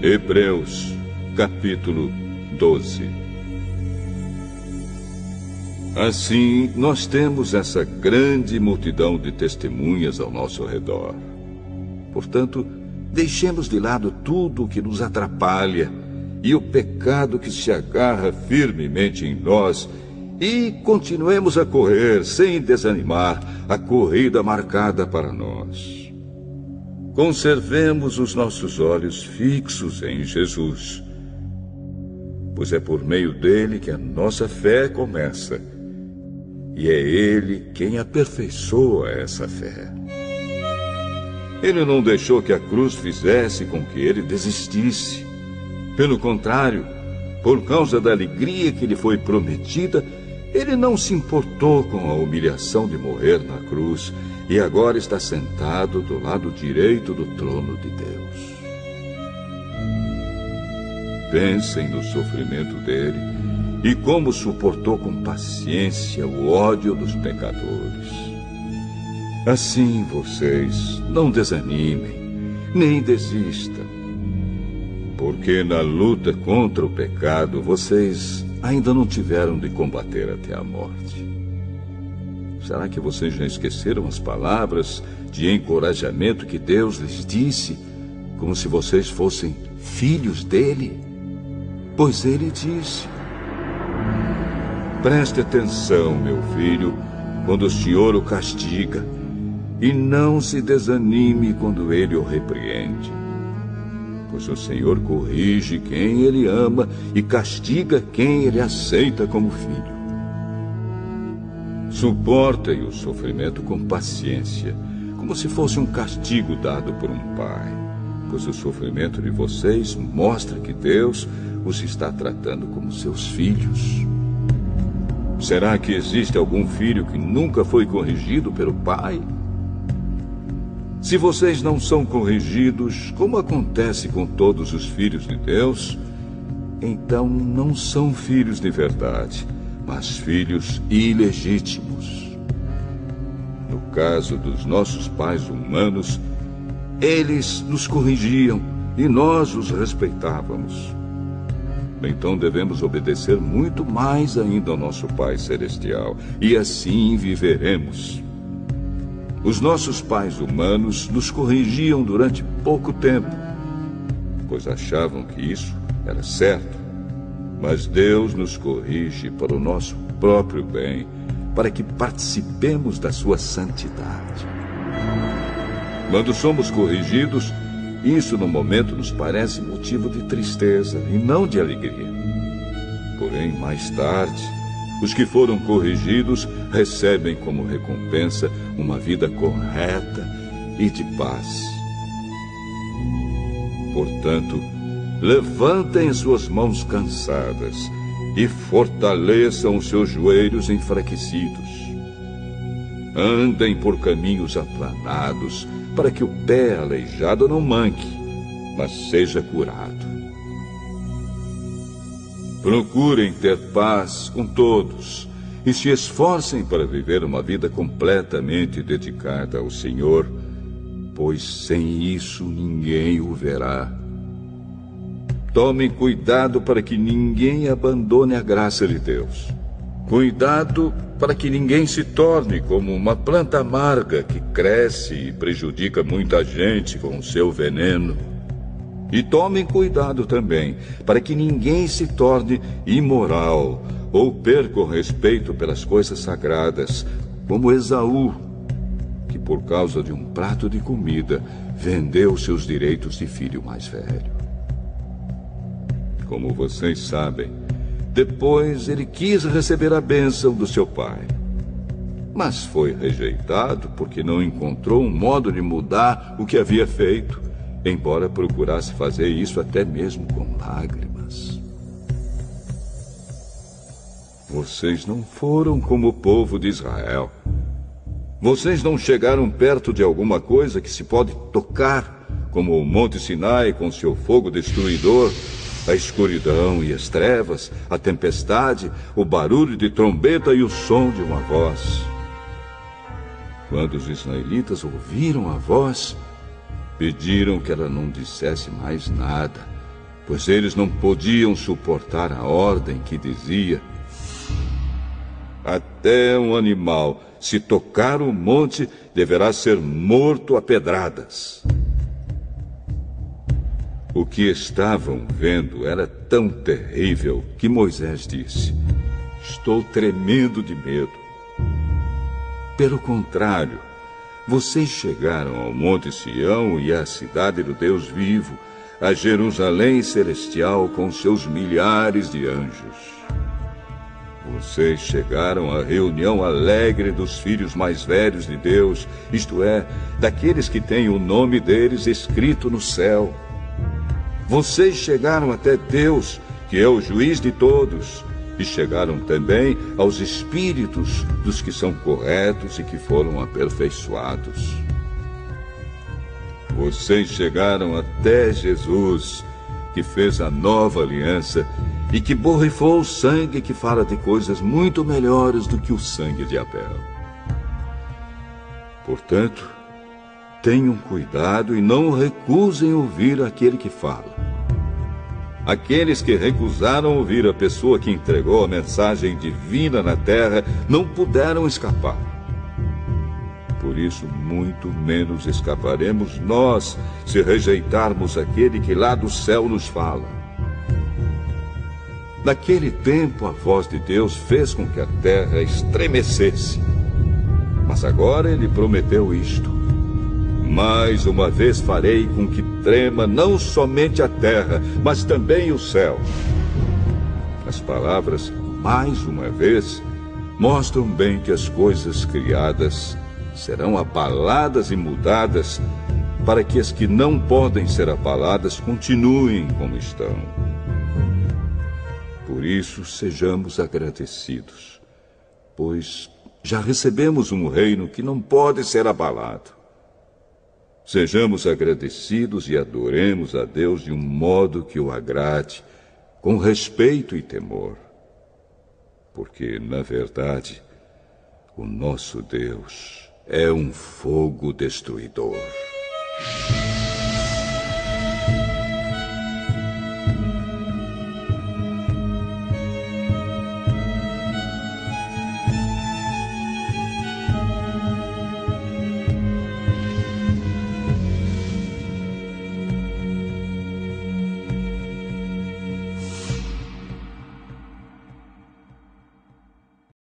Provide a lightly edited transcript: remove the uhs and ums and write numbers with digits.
Hebreus, capítulo 12. Assim, nós temos essa grande multidão de testemunhas ao nosso redor. Portanto, deixemos de lado tudo o que nos atrapalha e o pecado que se agarra firmemente em nós e continuemos a correr, sem desanimar, a corrida marcada para nós. Conservemos os nossos olhos fixos em Jesus, pois é por meio dele que a nossa fé começa, e é ele quem aperfeiçoa essa fé. Ele não deixou que a cruz fizesse com que ele desistisse. Pelo contrário, por causa da alegria que lhe foi prometida, ele não se importou com a humilhação de morrer na cruz e agora está sentado do lado direito do trono de Deus. Pensem no sofrimento dele e como suportou com paciência o ódio dos pecadores. Assim vocês não desanimem, nem desistam, porque na luta contra o pecado vocês ainda não tiveram de combater até a morte. Será que vocês já esqueceram as palavras de encorajamento que Deus lhes disse, como se vocês fossem filhos dele? Pois ele disse: preste atenção, meu filho, quando o Senhor o castiga, e não se desanime quando ele o repreende. Pois o Senhor corrige quem ele ama e castiga quem ele aceita como filho. Suportem o sofrimento com paciência, como se fosse um castigo dado por um pai, pois o sofrimento de vocês mostra que Deus os está tratando como seus filhos. Será que existe algum filho que nunca foi corrigido pelo pai? Se vocês não são corrigidos, como acontece com todos os filhos de Deus, então não são filhos de verdade, mas filhos ilegítimos. No caso dos nossos pais humanos, eles nos corrigiam e nós os respeitávamos. Então devemos obedecer muito mais ainda ao nosso Pai Celestial, e assim viveremos. Os nossos pais humanos nos corrigiam durante pouco tempo, pois achavam que isso era certo. Mas Deus nos corrige para o nosso próprio bem, para que participemos da sua santidade. Quando somos corrigidos, isso no momento nos parece motivo de tristeza e não de alegria. Porém, mais tarde, os que foram corrigidos recebem como recompensa uma vida correta e de paz. Portanto, levantem suas mãos cansadas e fortaleçam os seus joelhos enfraquecidos. Andem por caminhos aplanados, para que o pé aleijado não manque, mas seja curado. Procurem ter paz com todos e se esforcem para viver uma vida completamente dedicada ao Senhor, pois sem isso ninguém o verá. Tomem cuidado para que ninguém abandone a graça de Deus. Cuidado para que ninguém se torne como uma planta amarga que cresce e prejudica muita gente com o seu veneno. E tomem cuidado também para que ninguém se torne imoral ou perca o respeito pelas coisas sagradas, como Esaú, que por causa de um prato de comida vendeu seus direitos de filho mais velho. Como vocês sabem, depois ele quis receber a bênção do seu pai, mas foi rejeitado porque não encontrou um modo de mudar o que havia feito, embora procurasse fazer isso até mesmo com lágrimas. Vocês não foram como o povo de Israel. Vocês não chegaram perto de alguma coisa que se pode tocar, como o Monte Sinai com seu fogo destruidor, a escuridão e as trevas, a tempestade, o barulho de trombeta e o som de uma voz. Quando os israelitas ouviram a voz, pediram que ela não dissesse mais nada, pois eles não podiam suportar a ordem que dizia: até um animal, se tocar o monte, deverá ser morto a pedradas. O que estavam vendo era tão terrível que Moisés disse: estou tremendo de medo. Pelo contrário, vocês chegaram ao Monte Sião e à cidade do Deus vivo, a Jerusalém celestial com seus milhares de anjos. Vocês chegaram à reunião alegre dos filhos mais velhos de Deus, isto é, daqueles que têm o nome deles escrito no céu. Vocês chegaram até Deus, que é o juiz de todos, e chegaram também aos espíritos dos que são corretos e que foram aperfeiçoados. Vocês chegaram até Jesus, que fez a nova aliança e que borrifou o sangue que fala de coisas muito melhores do que o sangue de Abel. Portanto, tenham cuidado e não recusem ouvir aquele que fala. Aqueles que recusaram ouvir a pessoa que entregou a mensagem divina na terra não puderam escapar. Por isso, muito menos escaparemos nós se rejeitarmos aquele que lá do céu nos fala. Naquele tempo, a voz de Deus fez com que a terra estremecesse. Mas agora ele prometeu isto: mais uma vez farei com que trema não somente a terra, mas também o céu. As palavras "mais uma vez" mostram bem que as coisas criadas serão abaladas e mudadas, para que as que não podem ser abaladas continuem como estão. Por isso, sejamos agradecidos, pois já recebemos um reino que não pode ser abalado. Sejamos agradecidos e adoremos a Deus de um modo que o agrade, com respeito e temor. Porque, na verdade, o nosso Deus é um fogo destruidor.